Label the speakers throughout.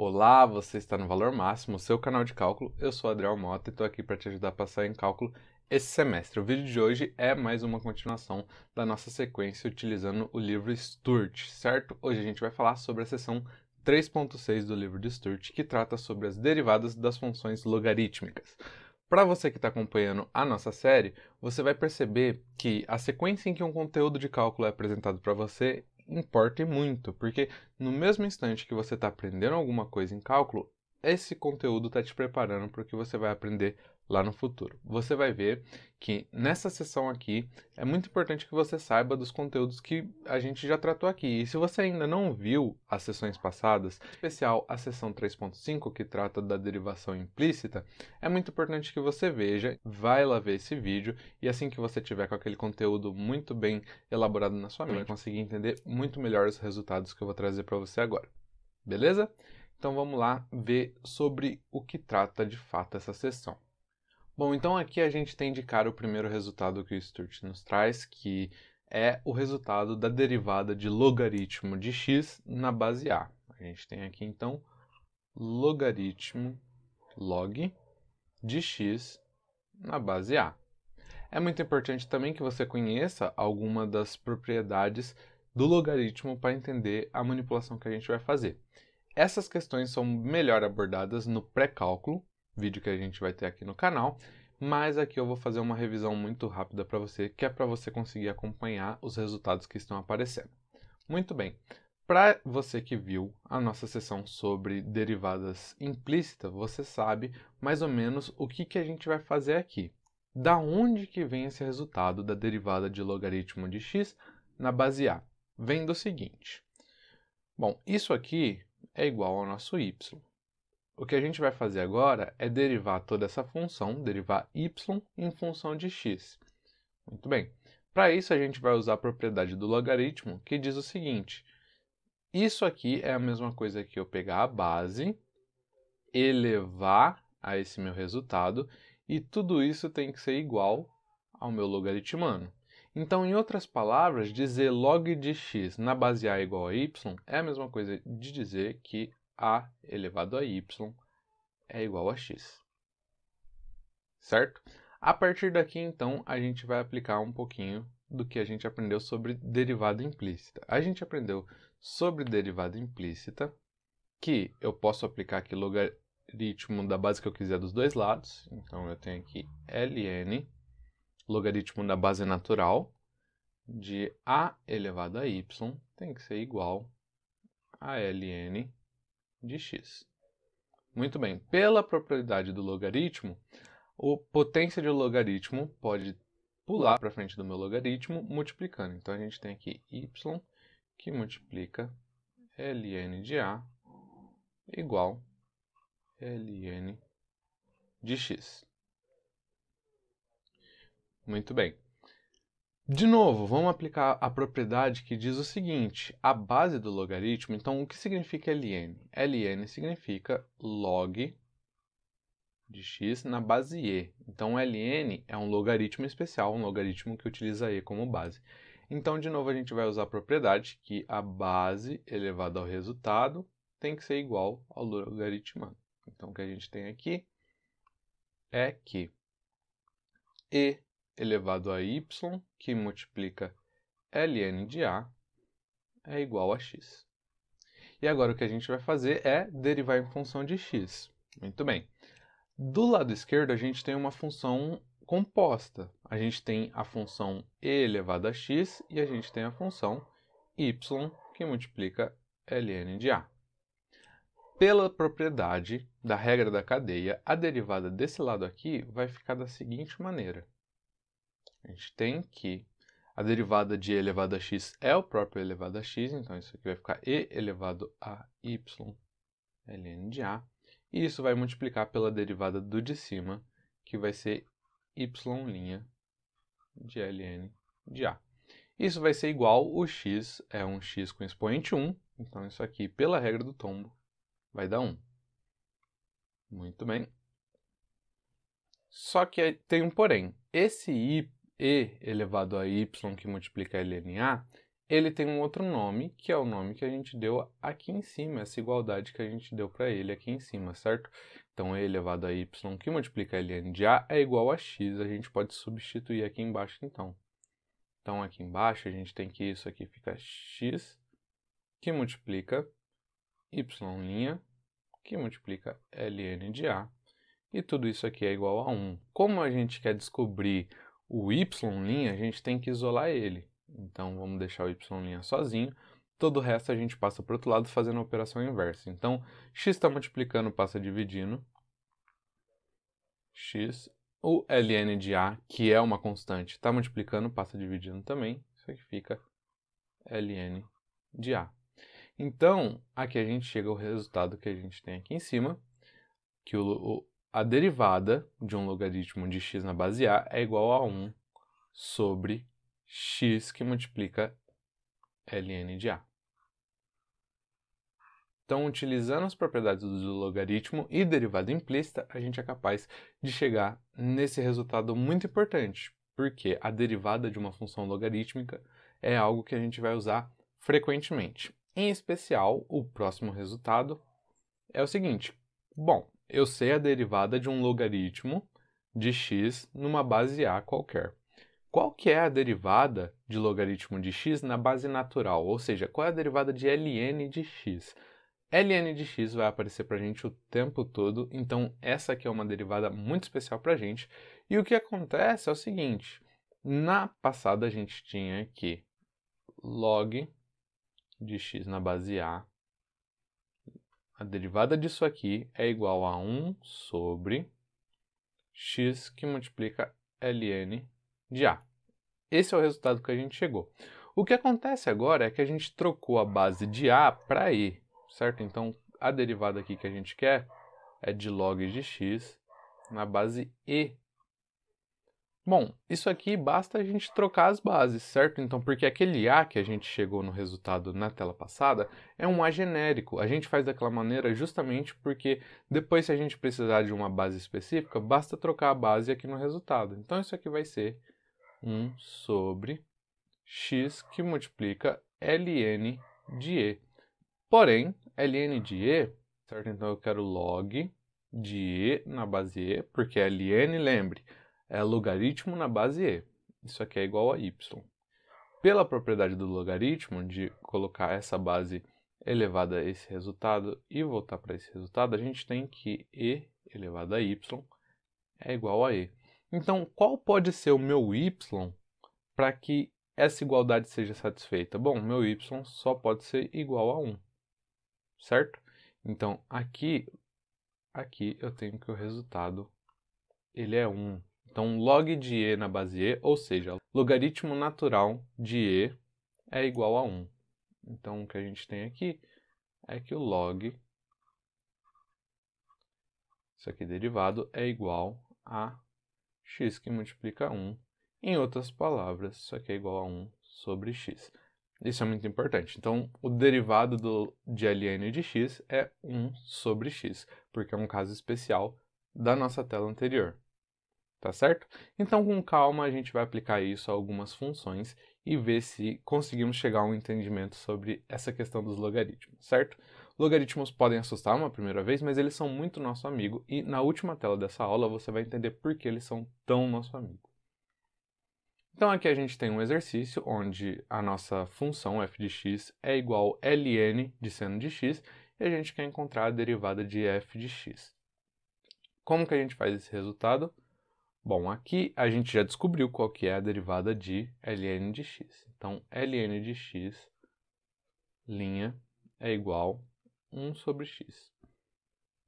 Speaker 1: Olá, você está no Valor Máximo, seu canal de cálculo. Eu sou Adriel Mota e estou aqui para te ajudar a passar em cálculo esse semestre. O vídeo de hoje é mais uma continuação da nossa sequência utilizando o livro Sturt, certo? Hoje a gente vai falar sobre a seção 3.6 do livro de Sturt, que trata sobre as derivadas das funções logarítmicas. Para você que está acompanhando a nossa série, você vai perceber que a sequência em que um conteúdo de cálculo é apresentado para você importa e muito, porque no mesmo instante que você está aprendendo alguma coisa em cálculo, esse conteúdo está te preparando para o que você vai aprender lá no futuro. Você vai ver que nessa sessão aqui é muito importante que você saiba dos conteúdos que a gente já tratou aqui. E se você ainda não viu as sessões passadas, em especial a sessão 3.5, que trata da derivação implícita, é muito importante que você veja, vai lá ver esse vídeo e assim que você tiver com aquele conteúdo muito bem elaborado na sua mente, vai conseguir entender muito melhor os resultados que eu vou trazer para você agora. Beleza? Então vamos lá ver sobre o que trata de fato essa sessão. Bom, então aqui a gente tem de cara o primeiro resultado que o Sturt nos traz, que é o resultado da derivada de logaritmo de x na base a. A gente tem aqui então logaritmo log de x na base a. É muito importante também que você conheça alguma das propriedades do logaritmo para entender a manipulação que a gente vai fazer. Essas questões são melhor abordadas no pré-cálculo, vídeo que a gente vai ter aqui no canal, mas aqui eu vou fazer uma revisão muito rápida para você, que é para você conseguir acompanhar os resultados que estão aparecendo. Muito bem, para você que viu a nossa sessão sobre derivadas implícitas, você sabe mais ou menos o que a gente vai fazer aqui. Da onde que vem esse resultado da derivada de logaritmo de x na base a? Vem do seguinte. Bom, isso aqui é igual ao nosso y. O que a gente vai fazer agora é derivar toda essa função, derivar y em função de x. Muito bem. Para isso, a gente vai usar a propriedade do logaritmo, que diz o seguinte. Isso aqui é a mesma coisa que eu pegar a base, elevar a esse meu resultado, e tudo isso tem que ser igual ao meu logaritmano. Então, em outras palavras, dizer log de x na base a igual a y é a mesma coisa de dizer que a elevado a y é igual a x. Certo? A partir daqui, então, a gente vai aplicar um pouquinho do que a gente aprendeu sobre derivada implícita. A gente aprendeu sobre derivada implícita, que eu posso aplicar aqui logaritmo da base que eu quiser dos dois lados. Então, eu tenho aqui ln, logaritmo da base natural, de a elevado a y tem que ser igual a ln de x. Muito bem, pela propriedade do logaritmo, a potência de logaritmo pode pular para frente do meu logaritmo multiplicando. Então, a gente tem aqui y que multiplica ln de a igual ln de x. Muito bem. De novo, vamos aplicar a propriedade que diz o seguinte, a base do logaritmo, então o que significa ln? ln significa log de x na base e. Então ln é um logaritmo especial, um logaritmo que utiliza e como base. Então, de novo, a gente vai usar a propriedade que a base elevada ao resultado tem que ser igual ao logaritmano. Então, o que a gente tem aqui é que e elevado a y, que multiplica ln de a, é igual a x. E agora o que a gente vai fazer é derivar em função de x. Muito bem. Do lado esquerdo, a gente tem uma função composta. A gente tem a função e elevado a x e a gente tem a função y, que multiplica ln de a. Pela propriedade da regra da cadeia, a derivada desse lado aqui vai ficar da seguinte maneira. A gente tem que a derivada de e elevado a x é o próprio elevado a x, então isso aqui vai ficar e elevado a y ln de a. E isso vai multiplicar pela derivada do de cima, que vai ser y' de ln de a. Isso vai ser igual, o x é um x com expoente 1, então isso aqui, pela regra do tombo, vai dar 1. Muito bem. Só que tem um porém. Esse e elevado a y que multiplica ln a, ele tem um outro nome, que é o nome que a gente deu aqui em cima, essa igualdade que a gente deu para ele aqui em cima, certo? Então, e elevado a y que multiplica ln de a é igual a x. A gente pode substituir aqui embaixo, então. Então, aqui embaixo, a gente tem que isso aqui fica x, que multiplica y' que multiplica ln de a, e tudo isso aqui é igual a 1. Como a gente quer descobrir o y', a gente tem que isolar ele. Então, vamos deixar o y' sozinho. Todo o resto a gente passa para o outro lado fazendo a operação inversa. Então, x está multiplicando, passa dividindo. X, o ln de a, que é uma constante, está multiplicando, passa dividindo também. Isso aqui fica ln de a. Então, aqui a gente chega ao resultado que a gente tem aqui em cima, que a derivada de um logaritmo de x na base a é igual a 1 sobre x que multiplica ln de a. Então, utilizando as propriedades do logaritmo e derivada implícita, a gente é capaz de chegar nesse resultado muito importante, porque a derivada de uma função logarítmica é algo que a gente vai usar frequentemente. Em especial, o próximo resultado é o seguinte. Bom, eu sei a derivada de um logaritmo de x numa base a qualquer. Qual que é a derivada de logaritmo de x na base natural? Ou seja, qual é a derivada de ln de x? ln de x vai aparecer para a gente o tempo todo, então essa aqui é uma derivada muito especial para a gente. E o que acontece é o seguinte, na passada a gente tinha aqui log de x na base a derivada disso aqui é igual a 1 sobre x que multiplica ln de a. Esse é o resultado que a gente chegou. O que acontece agora é que a gente trocou a base de a para e, certo? Então, a derivada aqui que a gente quer é de log de x na base e. Bom, isso aqui basta a gente trocar as bases, certo? Então, porque aquele a que a gente chegou no resultado na tela passada é um a genérico. A gente faz daquela maneira justamente porque depois, se a gente precisar de uma base específica, basta trocar a base aqui no resultado. Então, isso aqui vai ser 1 sobre x que multiplica ln de e. Porém, ln de e, certo? Então eu quero log de e na base e, porque ln, lembre, é logaritmo na base e. Isso aqui é igual a y. Pela propriedade do logaritmo, de colocar essa base elevada a esse resultado e voltar para esse resultado, a gente tem que e elevado a y é igual a e. Então, qual pode ser o meu y para que essa igualdade seja satisfeita? Bom, meu y só pode ser igual a 1, certo? Então, aqui eu tenho que o resultado ele é 1. Então, log de e na base e, ou seja, logaritmo natural de e é igual a 1. Então, o que a gente tem aqui é que o log, isso aqui derivado, é igual a x que multiplica 1. Em outras palavras, isso aqui é igual a 1 sobre x. Isso é muito importante. Então, o derivado de ln de x é 1 sobre x, porque é um caso especial da nossa tela anterior. Tá certo? Então, com calma, a gente vai aplicar isso a algumas funções e ver se conseguimos chegar a um entendimento sobre essa questão dos logaritmos, certo? Logaritmos podem assustar uma primeira vez, mas eles são muito nosso amigo e na última tela dessa aula você vai entender por que eles são tão nosso amigo. Então aqui a gente tem um exercício onde a nossa função f de x é igual a ln de seno de x e a gente quer encontrar a derivada de f de x. Como que a gente faz esse resultado? Bom, aqui a gente já descobriu qual que é a derivada de ln de x. Então, ln de x' é igual a 1 sobre x.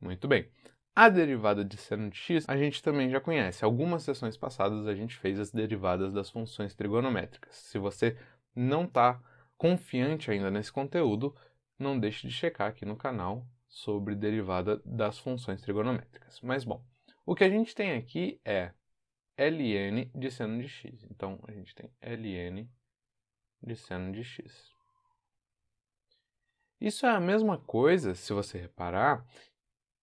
Speaker 1: Muito bem. A derivada de seno de x a gente também já conhece. Algumas sessões passadas a gente fez as derivadas das funções trigonométricas. Se você não está confiante ainda nesse conteúdo, não deixe de checar aqui no canal sobre derivada das funções trigonométricas. Mas bom, o que a gente tem aqui é ln de seno de x. Então, a gente tem ln de seno de x. Isso é a mesma coisa, se você reparar,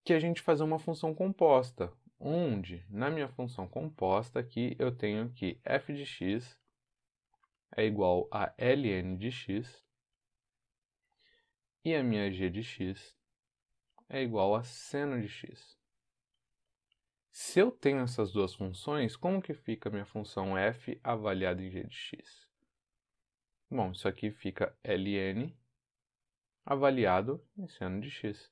Speaker 1: que a gente fazer uma função composta, onde, na minha função composta aqui, eu tenho que f de x é igual a ln de x e a minha g de x é igual a seno de x. Se eu tenho essas duas funções, como que fica a minha função f avaliada em g de x? Bom, isso aqui fica ln avaliado em seno de x,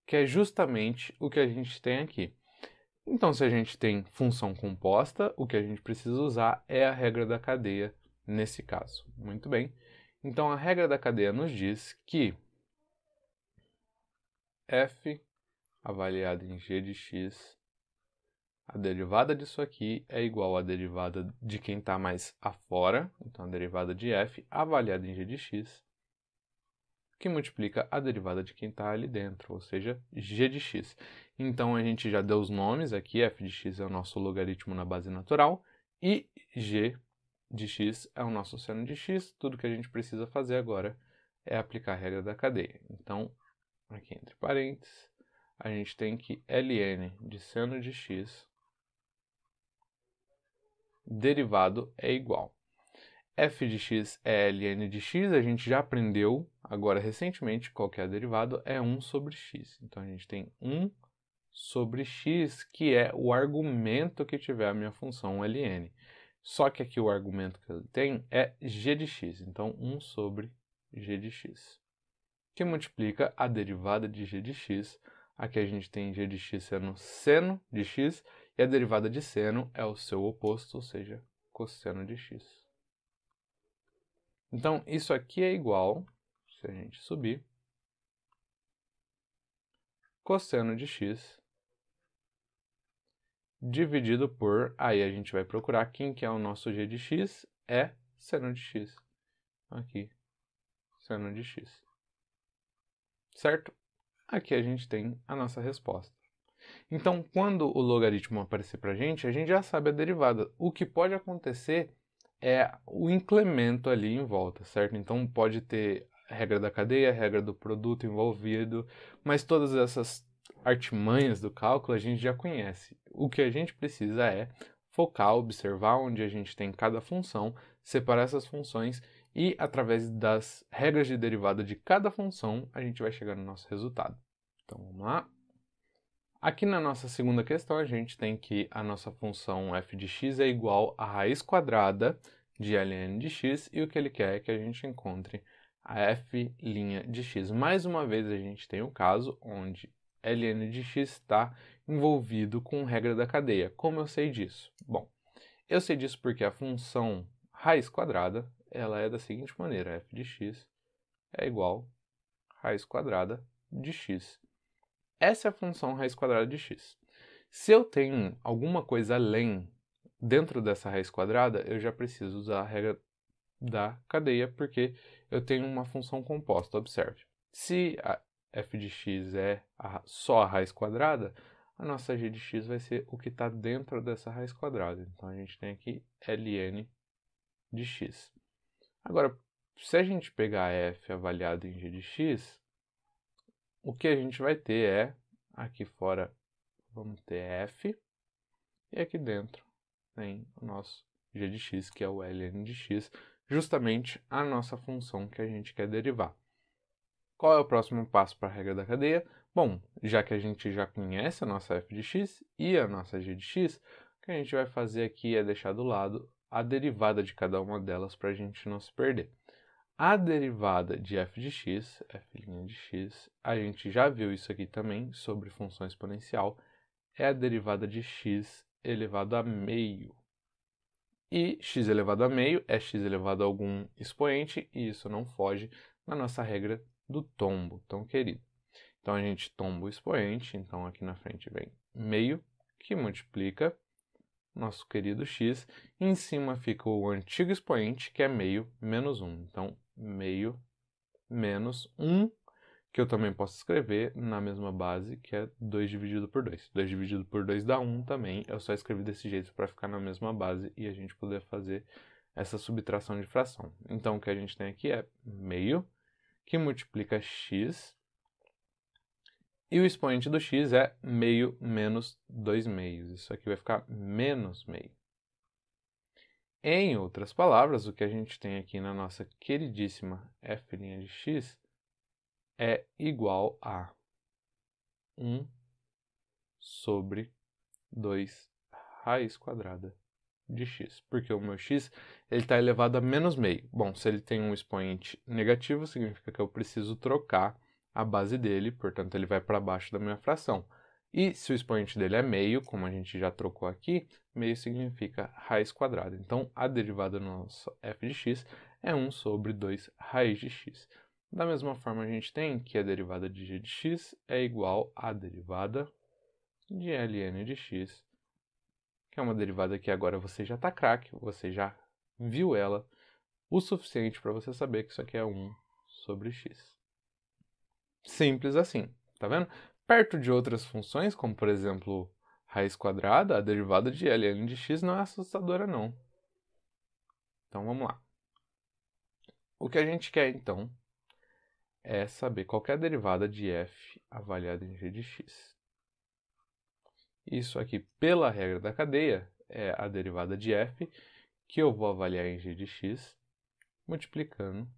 Speaker 1: que é justamente o que a gente tem aqui. Então, se a gente tem função composta, o que a gente precisa usar é a regra da cadeia nesse caso. Muito bem. Então, a regra da cadeia nos diz que f avaliado em g de x, a derivada disso aqui é igual à derivada de quem está mais afora, então a derivada de f avaliada em g de x, que multiplica a derivada de quem está ali dentro, ou seja, g de x. Então a gente já deu os nomes aqui, f de x é o nosso logaritmo na base natural, e g de x é o nosso seno de x. Tudo que a gente precisa fazer agora é aplicar a regra da cadeia. Então, aqui entre parênteses, a gente tem que ln de seno de x derivado é igual. F de x é ln de x, a gente já aprendeu agora recentemente qual que é a derivada, é 1 sobre x. Então a gente tem 1 sobre x, que é o argumento que tiver a minha função ln. Só que aqui o argumento que ele tem é g de x, então 1 sobre g de x, que multiplica a derivada de g de x. Aqui a gente tem g de x sendo seno de x, e a derivada de seno é o seu oposto, ou seja, cosseno de x. Então, isso aqui é igual, se a gente subir, cosseno de x dividido por, aí a gente vai procurar quem que é o nosso g de x, é seno de x. Aqui, seno de x. Certo? Aqui a gente tem a nossa resposta. Então, quando o logaritmo aparecer para a gente já sabe a derivada. O que pode acontecer é o incremento ali em volta, certo? Então, pode ter a regra da cadeia, a regra do produto envolvido, mas todas essas artimanhas do cálculo a gente já conhece. O que a gente precisa é focar, observar onde a gente tem cada função, separar essas funções e, através das regras de derivada de cada função, a gente vai chegar no nosso resultado. Então, vamos lá. Aqui na nossa segunda questão, a gente tem que a nossa função f de x é igual à raiz quadrada de ln de x, e o que ele quer é que a gente encontre a f' de x. Mais uma vez, a gente tem o caso onde ln de x está envolvido com regra da cadeia. Como eu sei disso? Bom, eu sei disso porque a função raiz quadrada ela é da seguinte maneira: f de x é igual a raiz quadrada de x. Essa é a função raiz quadrada de x. Se eu tenho alguma coisa além dentro dessa raiz quadrada, eu já preciso usar a regra da cadeia, porque eu tenho uma função composta. Observe, se a f de x é só a raiz quadrada, a nossa g de x vai ser o que está dentro dessa raiz quadrada. Então, a gente tem aqui ln de x. Agora, se a gente pegar f avaliado em g de x, o que a gente vai ter é, aqui fora vamos ter f, e aqui dentro tem o nosso g de x, que é o ln de x, justamente a nossa função que a gente quer derivar. Qual é o próximo passo para a regra da cadeia? Bom, já que a gente já conhece a nossa f de x e a nossa g de x, o que a gente vai fazer aqui é deixar do lado a derivada de cada uma delas para a gente não se perder. A derivada de f de x, f' de x, a gente já viu isso aqui também sobre função exponencial, é a derivada de x elevado a meio. E x elevado a meio é x elevado a algum expoente, e isso não foge da nossa regra do tombo, tão querido. Então a gente tomba o expoente, então aqui na frente vem meio, que multiplica nosso querido x, e em cima fica o antigo expoente, que é meio menos 1. Então, meio menos 1, que eu também posso escrever na mesma base, que é 2 dividido por 2. 2 dividido por 2 dá 1 também, eu só escrevi desse jeito para ficar na mesma base e a gente poder fazer essa subtração de fração. Então, o que a gente tem aqui é meio, que multiplica x, e o expoente do x é meio menos 2 meios. Isso aqui vai ficar menos meio. Em outras palavras, o que a gente tem aqui na nossa queridíssima f' de x é igual a 1 sobre 2 raiz quadrada de x, porque o meu x está elevado a menos meio. Bom, se ele tem um expoente negativo, significa que eu preciso trocar a base dele, portanto ele vai para baixo da minha fração. E se o expoente dele é meio, como a gente já trocou aqui, meio significa raiz quadrada. Então a derivada do nosso f de x é 1 sobre 2 raiz de x. Da mesma forma, a gente tem que a derivada de g de x é igual à derivada de ln de x, que é uma derivada que agora você já está craque, você já viu ela o suficiente para você saber que isso aqui é 1 sobre x. Simples assim, tá vendo? Perto de outras funções, como por exemplo raiz quadrada, a derivada de ln de x não é assustadora não. Então vamos lá. O que a gente quer então é saber qual é a derivada de f avaliada em g de x. Isso aqui, pela regra da cadeia, é a derivada de f, que eu vou avaliar em g de x, multiplicando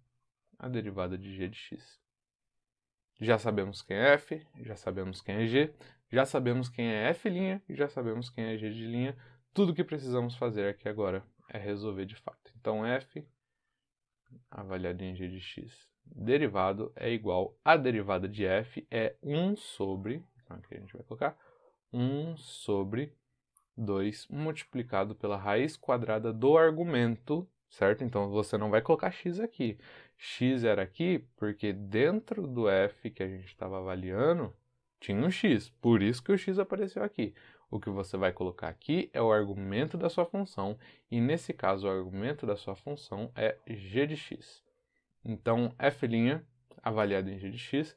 Speaker 1: a derivada de g de x. Já sabemos quem é f, já sabemos quem é g, já sabemos quem é f' e já sabemos quem é g de linha. Tudo que precisamos fazer aqui agora é resolver de fato. Então, f avaliado em g de x derivado é igual a derivada de f é 1 sobre, então aqui a gente vai colocar 1 sobre 2 multiplicado pela raiz quadrada do argumento, certo? Então você não vai colocar x aqui. X era aqui porque dentro do f que a gente estava avaliando tinha um x, por isso que o x apareceu aqui. O que você vai colocar aqui é o argumento da sua função, e nesse caso o argumento da sua função é g de x. Então f' avaliado em g de x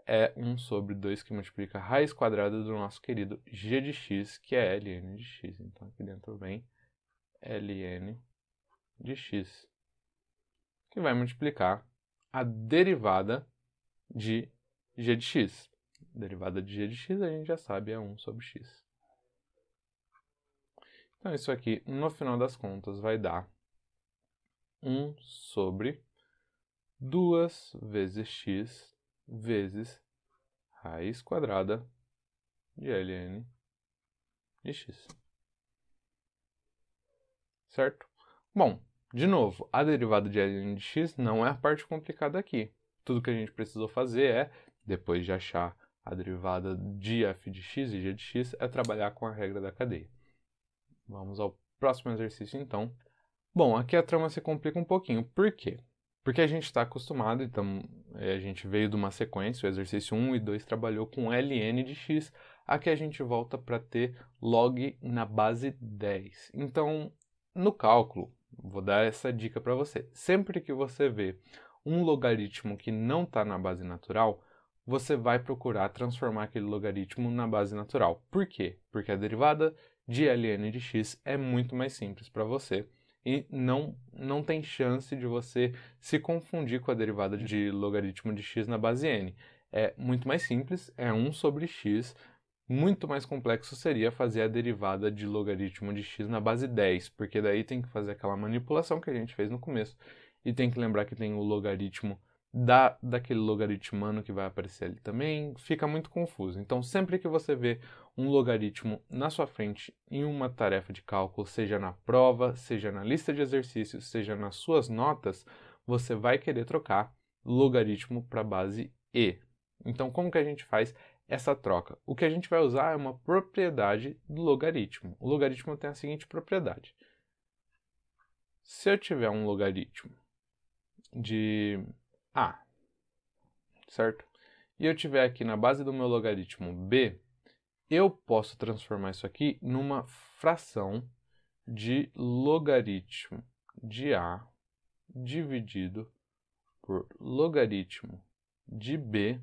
Speaker 1: é 1 sobre 2 que multiplica a raiz quadrada do nosso querido g de x, que é ln de x. Então aqui dentro vem ln de x, que vai multiplicar a derivada de g de x. A derivada de g de x a gente já sabe é 1 sobre x. Então isso aqui, no final das contas, vai dar 1 sobre 2 vezes x vezes raiz quadrada de ln de x. Certo? Bom, de novo, a derivada de ln de x não é a parte complicada aqui. Tudo que a gente precisou fazer é, depois de achar a derivada de f de x e g de x, é trabalhar com a regra da cadeia. Vamos ao próximo exercício, então. Bom, aqui a trama se complica um pouquinho. Por quê? Porque a gente está acostumado, então a gente veio de uma sequência, o exercício 1 e 2 trabalhou com ln de x, aqui a gente volta para ter log na base 10. Então, no cálculo, vou dar essa dica para você. Sempre que você vê um logaritmo que não está na base natural, você vai procurar transformar aquele logaritmo na base natural. Por quê? Porque a derivada de ln de x é muito mais simples para você e não tem chance de você se confundir com a derivada de logaritmo de x na base n. É muito mais simples, é 1 sobre x. Muito mais complexo seria fazer a derivada de logaritmo de x na base 10, porque daí tem que fazer aquela manipulação que a gente fez no começo, e tem que lembrar que tem o logaritmo daquele logaritmano que vai aparecer ali também, fica muito confuso. Então, sempre que você vê um logaritmo na sua frente em uma tarefa de cálculo, seja na prova, seja na lista de exercícios, seja nas suas notas, você vai querer trocar logaritmo para base e. Então, como que a gente faz essa troca? O que a gente vai usar é uma propriedade do logaritmo. O logaritmo tem a seguinte propriedade. Se eu tiver um logaritmo de a, certo? E eu tiver aqui na base do meu logaritmo b, eu posso transformar isso aqui numa fração de logaritmo de a dividido por logaritmo de b,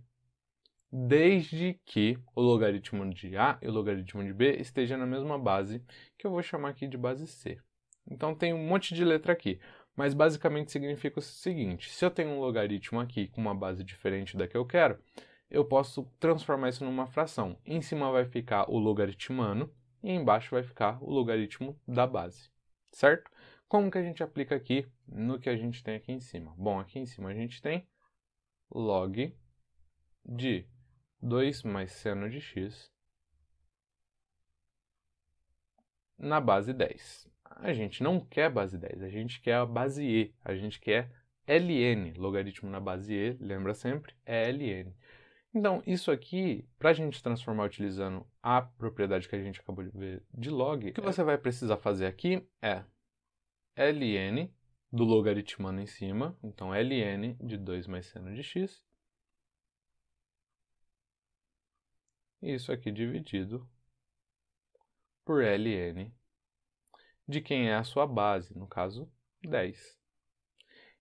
Speaker 1: desde que o logaritmo de a e o logaritmo de b estejam na mesma base, que eu vou chamar aqui de base c. Então tem um monte de letra aqui, mas basicamente significa o seguinte: se eu tenho um logaritmo aqui com uma base diferente da que eu quero, eu posso transformar isso numa fração. Em cima vai ficar o logaritmano e embaixo vai ficar o logaritmo da base, certo? Como que a gente aplica aqui no que a gente tem aqui em cima? Bom, aqui em cima a gente tem log de 2 mais seno de x na base 10. A gente não quer base 10, a gente quer a base e, a gente quer ln, logaritmo na base e, lembra sempre, é ln. Então, isso aqui, para a gente transformar utilizando a propriedade que a gente acabou de ver de log, o que você vai precisar fazer aqui é ln do logaritmando em cima, então ln de 2 mais seno de x, e isso aqui dividido por ln de quem é a sua base, no caso, 10.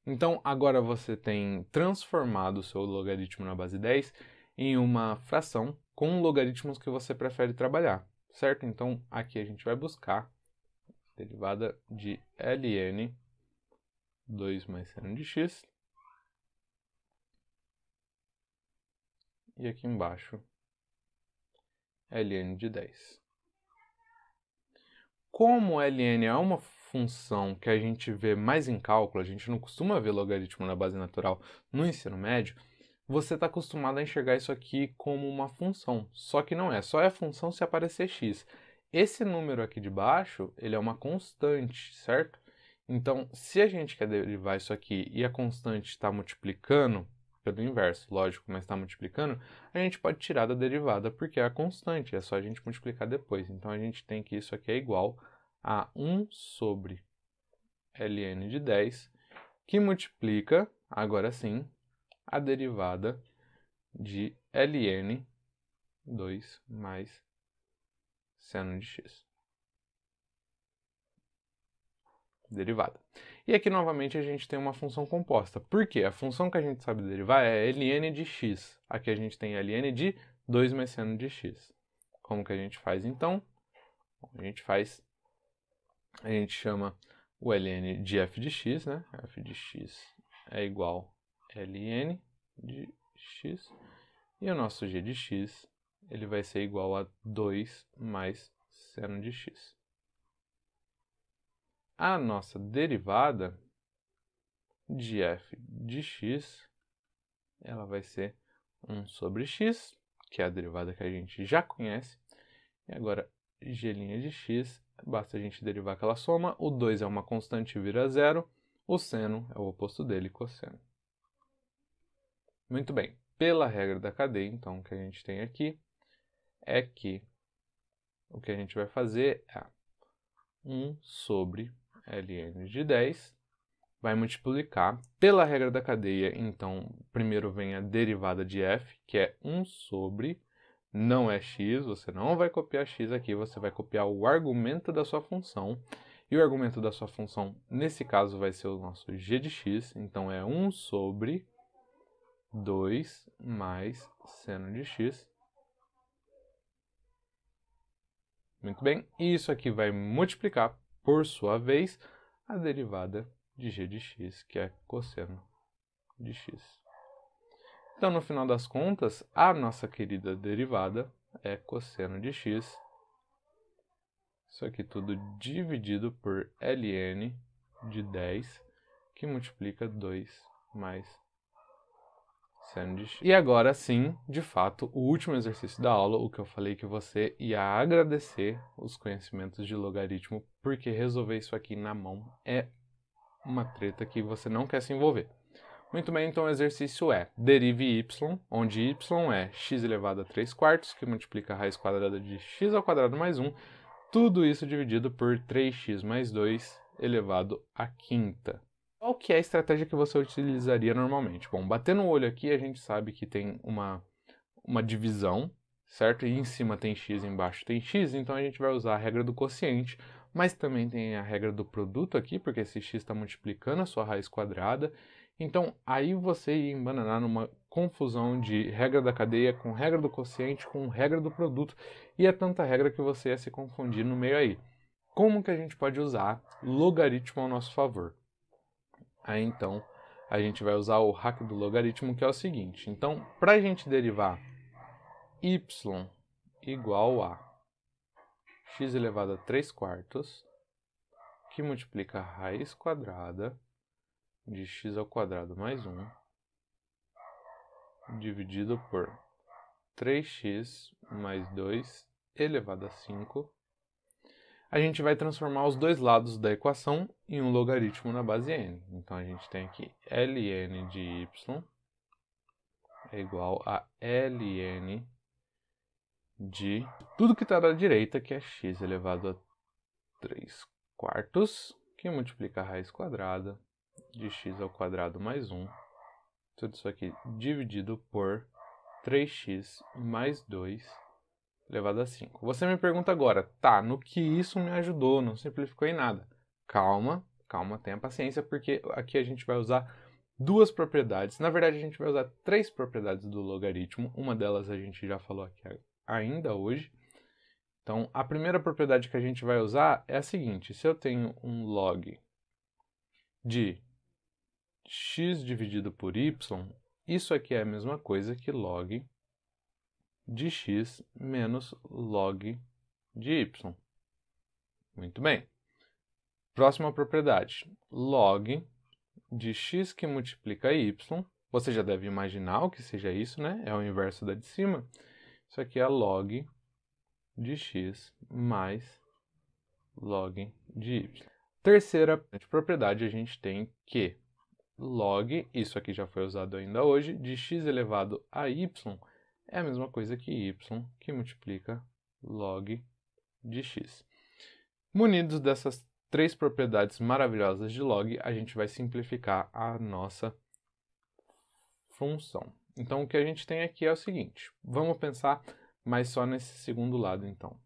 Speaker 1: Então, agora você tem transformado o seu logaritmo na base 10 em uma fração com logaritmos que você prefere trabalhar, certo? Então, aqui a gente vai buscar a derivada de ln 2 mais seno de x, e aqui embaixo, ln de 10. Como ln é uma função que a gente vê mais em cálculo, a gente não costuma ver logaritmo na base natural no ensino médio, você está acostumado a enxergar isso aqui como uma função, só que não é, só é função se aparecer x. Esse número aqui de baixo, ele é uma constante, certo? Então, se a gente quer derivar isso aqui e a constante está multiplicando, pelo inverso, lógico, mas está multiplicando, a gente pode tirar da derivada porque é a constante, é só a gente multiplicar depois. Então, a gente tem que isso aqui é igual a 1 sobre ln de 10, que multiplica, agora sim, a derivada de ln 2 mais seno de x. Derivada. E aqui, novamente, a gente tem uma função composta. Por quê? A função que a gente sabe derivar é ln de x. Aqui a gente tem ln de 2 mais seno de x. Como que a gente faz, então? A gente chama o ln de f de x, né? f de x é igual a ln de x. E o nosso g de x, ele vai ser igual a 2 mais seno de x. A nossa derivada de f de x, ela vai ser 1 sobre x, que é a derivada que a gente já conhece. E agora, g' de x, basta a gente derivar aquela soma. O 2 é uma constante e vira zero. O seno é o oposto dele, cosseno. Muito bem. Pela regra da cadeia, então, o que a gente tem aqui é que o que a gente vai fazer é 1 sobre ln de 10, vai multiplicar pela regra da cadeia, então, primeiro vem a derivada de f, que é 1 sobre, não é x, você não vai copiar x aqui, você vai copiar o argumento da sua função, e o argumento da sua função, nesse caso, vai ser o nosso g de x, então é 1 sobre 2 mais seno de x. Muito bem, e isso aqui vai multiplicar, por sua vez, a derivada de g de x, que é cosseno de x. Então, no final das contas, a nossa querida derivada é cosseno de x. Isso aqui tudo dividido por ln de 10, que multiplica 2 mais seno de x. E agora sim, de fato, o último exercício da aula, o que eu falei que você ia agradecer os conhecimentos de logaritmo, porque resolver isso aqui na mão é uma treta que você não quer se envolver. Muito bem, então o exercício é derive y, onde y é x elevado a 3 quartos, que multiplica a raiz quadrada de x ao quadrado mais 1, tudo isso dividido por 3x mais 2 elevado à quinta. Qual que é a estratégia que você utilizaria normalmente? Bom, batendo o olho aqui, a gente sabe que tem uma divisão, certo? E em cima tem x, embaixo tem x, então a gente vai usar a regra do quociente, mas também tem a regra do produto aqui, porque esse x está multiplicando a sua raiz quadrada. Então, aí você ia embananar numa confusão de regra da cadeia com regra do quociente com regra do produto, e é tanta regra que você ia se confundir no meio aí. Como que a gente pode usar logaritmo ao nosso favor? Aí, então, a gente vai usar o hack do logaritmo, que é o seguinte. Então, para a gente derivar y igual a x elevado a 3 quartos, que multiplica a raiz quadrada de x ao quadrado mais 1 dividido por 3x mais 2 elevado a 5. A gente vai transformar os dois lados da equação em um logaritmo na base n. Então, a gente tem aqui ln de y é igual a ln de tudo que está da direita, que é x elevado a 3 quartos, que multiplica a raiz quadrada de x ao quadrado mais 1. Tudo isso aqui dividido por 3x mais 2 elevado a 5. Você me pergunta agora, tá, no que isso me ajudou? Não simplificou em nada. Calma, calma, tenha paciência, porque aqui a gente vai usar duas propriedades. Na verdade, a gente vai usar três propriedades do logaritmo. Uma delas a gente já falou aqui ainda hoje. Então, a primeira propriedade que a gente vai usar é a seguinte. Se eu tenho um log de x dividido por y, isso aqui é a mesma coisa que log de x menos log de y. Muito bem. Próxima propriedade. Log de x que multiplica y. Você já deve imaginar o que seja isso, né? É o inverso da de cima. Isso aqui é log de x mais log de y. Terceira propriedade, a gente tem que log, isso aqui já foi usado ainda hoje, de x elevado a y é a mesma coisa que y que multiplica log de x. Munidos dessas três propriedades maravilhosas de log, a gente vai simplificar a nossa função. Então, o que a gente tem aqui é o seguinte. Vamos pensar mais só nesse segundo lado, então.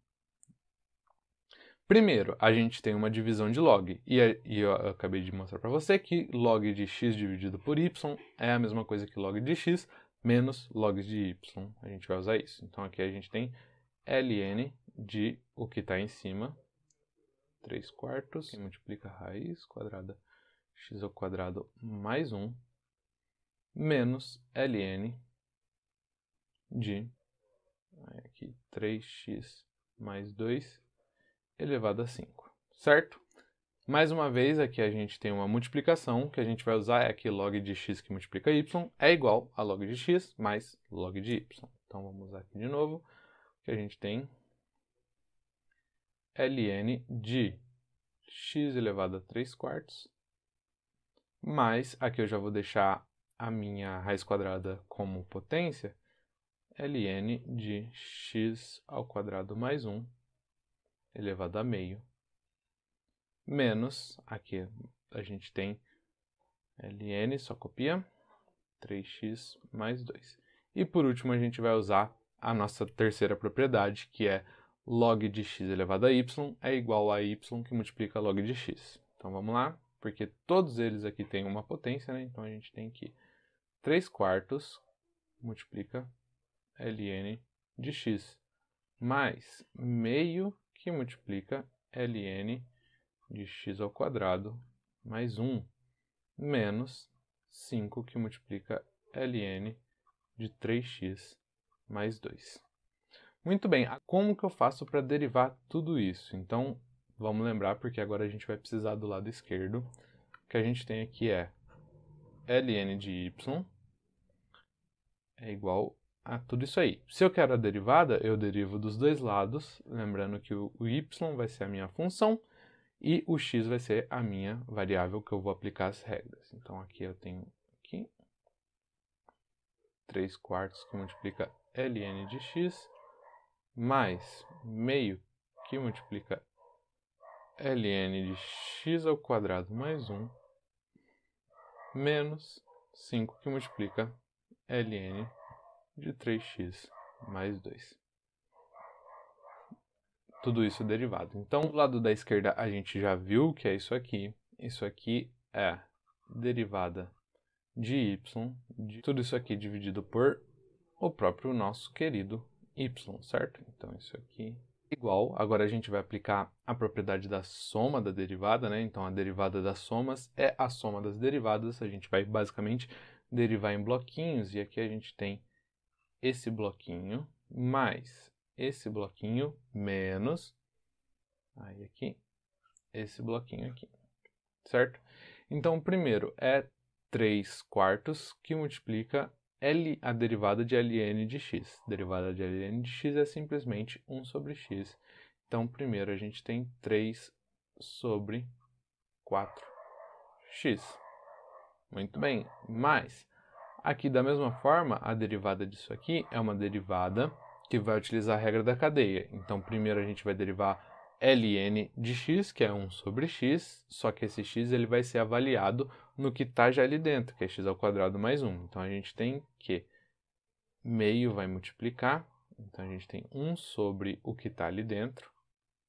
Speaker 1: Primeiro, a gente tem uma divisão de log, e eu acabei de mostrar para você que log de x dividido por y é a mesma coisa que log de x menos log de y. A gente vai usar isso. Então, aqui a gente tem ln de o que está em cima, 3 quartos, que multiplica a raiz quadrada x ao quadrado mais 1, menos ln de aqui, 3x mais 2 elevado a 5, certo? Mais uma vez, aqui a gente tem uma multiplicação, que a gente vai usar é que log de x que multiplica y é igual a log de x mais log de y. Então, vamos usar aqui de novo, que a gente tem ln de x elevado a 3 quartos, mais, aqui eu já vou deixar a minha raiz quadrada como potência, ln de x ao quadrado mais 1 elevado a meio, menos, aqui a gente tem ln, só copia, 3x mais 2. E por último a gente vai usar a nossa terceira propriedade, que é log de x elevado a y é igual a y que multiplica log de x. Então vamos lá, porque todos eles aqui têm uma potência, né? Então a gente tem que 3 quartos multiplica ln de x, mais meio que multiplica ln de x ao quadrado mais 1, menos 5 que multiplica ln de 3x mais 2. Muito bem, como que eu faço para derivar tudo isso? Então, vamos lembrar, porque agora a gente vai precisar do lado esquerdo. O que a gente tem aqui é ln de y é igual a tudo isso aí. Se eu quero a derivada, eu derivo dos dois lados, lembrando que o y vai ser a minha função e o x vai ser a minha variável que eu vou aplicar as regras. Então, aqui eu tenho aqui 3 quartos que multiplica ln de x, mais meio que multiplica ln de x ao quadrado mais 1, menos 5 que multiplica ln de 3x mais 2. Tudo isso derivado. Então, do lado da esquerda a gente já viu que é isso aqui. Isso aqui é derivada de y, de tudo isso aqui dividido por o próprio nosso querido y, certo? Então, isso aqui é igual. Agora a gente vai aplicar a propriedade da soma da derivada, né? Então, a derivada das somas é a soma das derivadas. A gente vai basicamente derivar em bloquinhos, e aqui a gente tem esse bloquinho mais esse bloquinho menos, aí aqui, esse bloquinho aqui, certo? Então, o primeiro é 3/4 que multiplica a derivada de ln de x. A derivada de ln de x é simplesmente 1 sobre x. Então, primeiro a gente tem 3 sobre 4x. Muito bem, mas aqui da mesma forma, a derivada disso aqui é uma derivada que vai utilizar a regra da cadeia. Então, primeiro a gente vai derivar ln de x, que é 1 sobre x, só que esse x ele vai ser avaliado no que está já ali dentro, que é x² mais 1. Então, a gente tem que meio vai multiplicar, então a gente tem 1 sobre o que está ali dentro,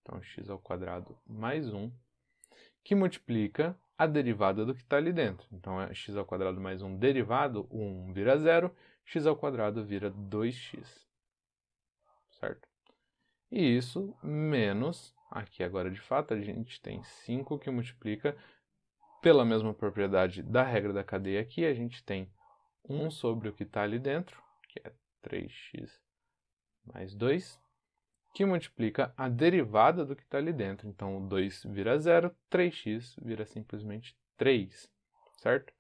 Speaker 1: então x² mais 1, que multiplica a derivada do que está ali dentro. Então, é x² mais 1 derivado, o 1 vira 0, x² vira 2x, certo? E isso menos, aqui agora de fato, a gente tem 5 que multiplica pela mesma propriedade da regra da cadeia aqui, a gente tem 1 sobre o que está ali dentro, que é 3x mais 2, que multiplica a derivada do que está ali dentro. Então, o 2 vira 0, 3x vira simplesmente 3, certo?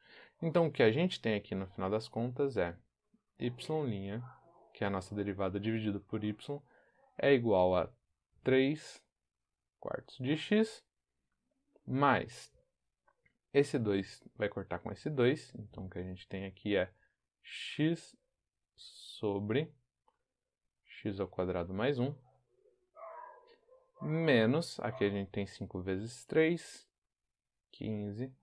Speaker 1: Então, o que a gente tem aqui no final das contas é y', que é a nossa derivada dividido por y, é igual a 3/4 de x, mais esse 2 vai cortar com esse 2, então o que a gente tem aqui é x sobre x² mais 1, menos, aqui a gente tem 5 vezes 3, 15,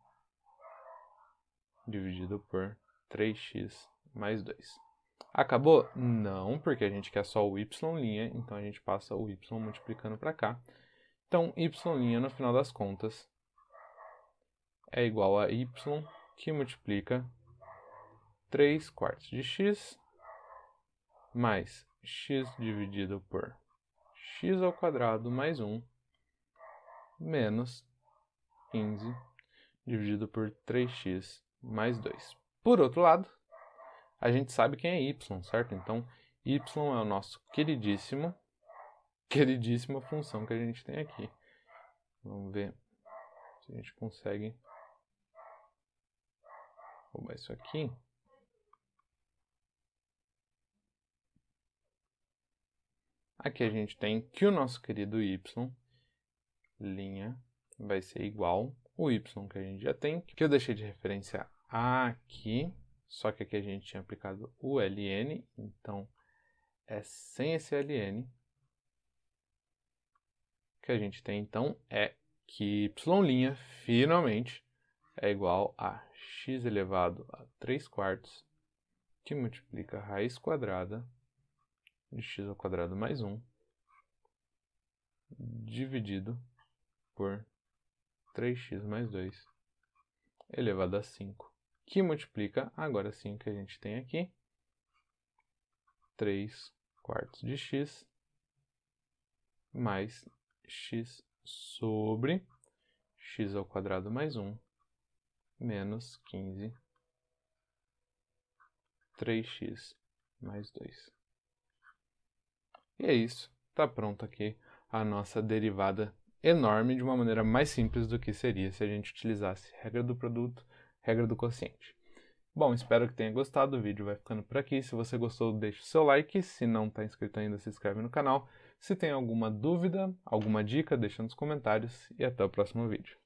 Speaker 1: dividido por 3x mais 2. Acabou? Não, porque a gente quer só o y', então a gente passa o y multiplicando para cá. Então, y' no final das contas é igual a y que multiplica 3/4 de x mais x dividido por x² mais 1 menos 15 dividido por 3x mais 2. Por outro lado, a gente sabe quem é y, certo? Então, y é o nosso queridíssima função que a gente tem aqui. Vamos ver se a gente consegue roubar isso aqui. Aqui a gente tem que o nosso querido y' vai ser igual o y que a gente já tem, que eu deixei de referenciar aqui, só que aqui a gente tinha aplicado o ln, então é sem esse ln. O que a gente tem então é que y' finalmente é igual a x elevado a 3/4, que multiplica a raiz quadrada de x² mais 1, dividido por 3x mais 2, elevado a 5, que multiplica, agora sim, o que a gente tem aqui, 3/4 de x mais x sobre x² mais 1 menos 15, 3x mais 2. E é isso, está pronto aqui a nossa derivada enorme de uma maneira mais simples do que seria se a gente utilizasse regra do produto, regra do quociente. Bom, espero que tenha gostado, o vídeo vai ficando por aqui. Se você gostou, deixe o seu like. Se não está inscrito ainda, se inscreve no canal. Se tem alguma dúvida, alguma dica, deixa nos comentários e até o próximo vídeo.